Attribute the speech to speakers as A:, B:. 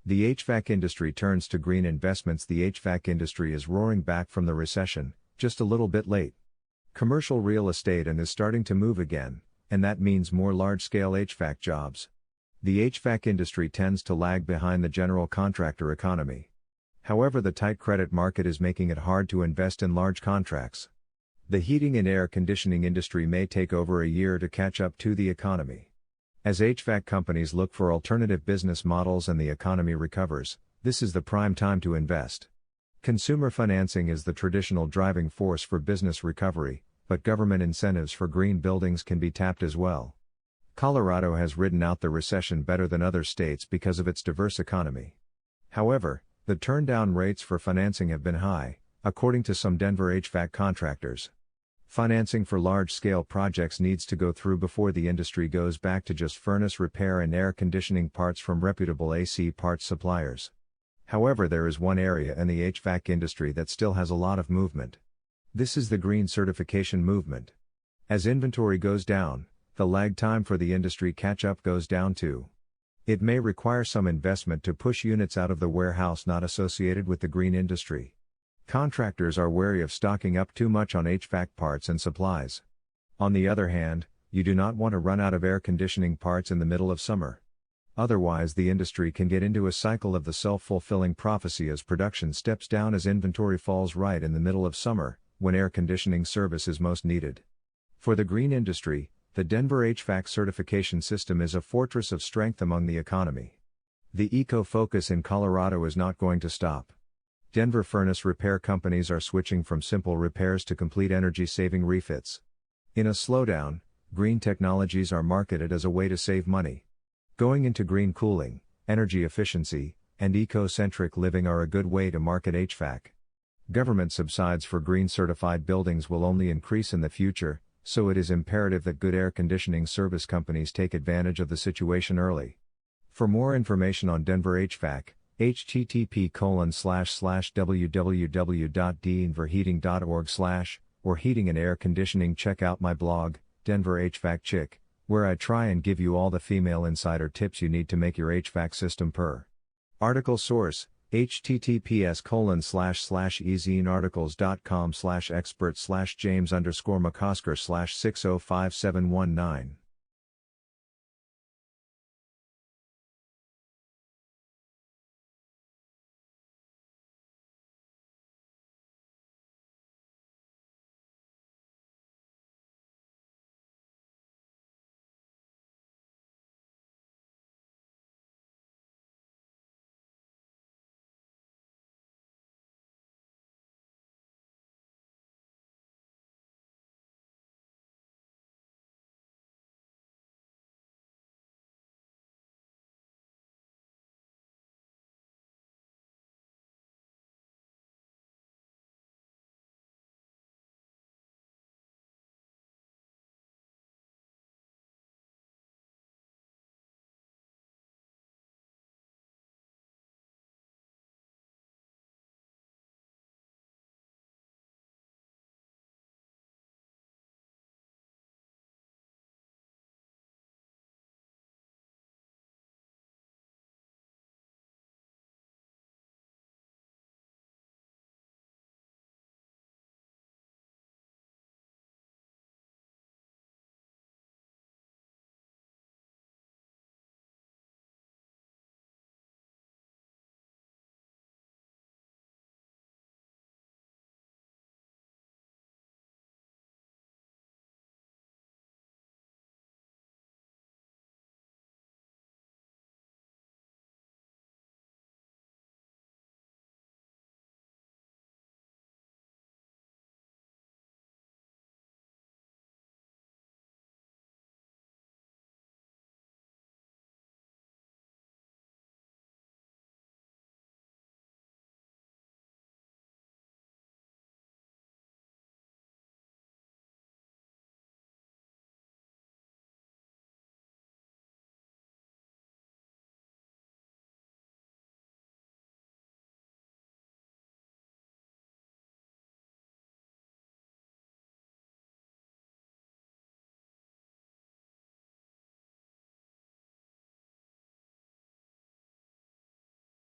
A: The HVAC industry turns to green investments. The HVAC industry is roaring back from the recession, just a little bit late. Commercial real estate is starting to move again, and that means more large-scale HVAC jobs. The HVAC industry tends to lag behind the general contractor economy. However, the tight credit market is making it hard to invest in large contracts. The heating and air conditioning industry may take over a year to catch up to the economy. As HVAC companies look for alternative business models and the economy recovers, this is the prime time to invest. Consumer financing is the traditional driving force for business recovery, but government incentives for green buildings can be tapped as well. Colorado has ridden out the recession better than other states because of its diverse economy. However, the turndown rates for financing have been high, according to some Denver HVAC contractors. Financing for large-scale projects needs to go through before the industry goes back to just furnace repair and air conditioning parts from reputable AC parts suppliers. However, there is one area in the HVAC industry that still has a lot of movement. This is the green certification movement. As inventory goes down, the lag time for the industry catch-up goes down too. It may require some investment to push units out of the warehouse not associated with the green industry. Contractors are wary of stocking up too much on HVAC parts and supplies. On the other hand, you do not want to run out of air conditioning parts in the middle of summer. Otherwise, the industry can get into a cycle of the self-fulfilling prophecy as production steps down as inventory falls right in the middle of summer, when air conditioning service is most needed. For the green industry, the Denver HVAC certification system is a fortress of strength among the economy. The eco-focus in Colorado is not going to stop. Denver furnace repair companies are switching from simple repairs to complete energy-saving refits. In a slowdown, green technologies are marketed as a way to save money. Going into green cooling, energy efficiency, and eco-centric living are a good way to market HVAC. Government subsidies for green-certified buildings will only increase in the future, so it is imperative that good air conditioning service companies take advantage of the situation early. For more information on Denver HVAC, http://www.denverheating.org/ or heating and air conditioning. Check out my blog, Denver HVAC Chick, where I try and give you all the female insider tips you need to make your HVAC system purr. Article source, https://ezinearticles.com/expert/James_McCosker/605719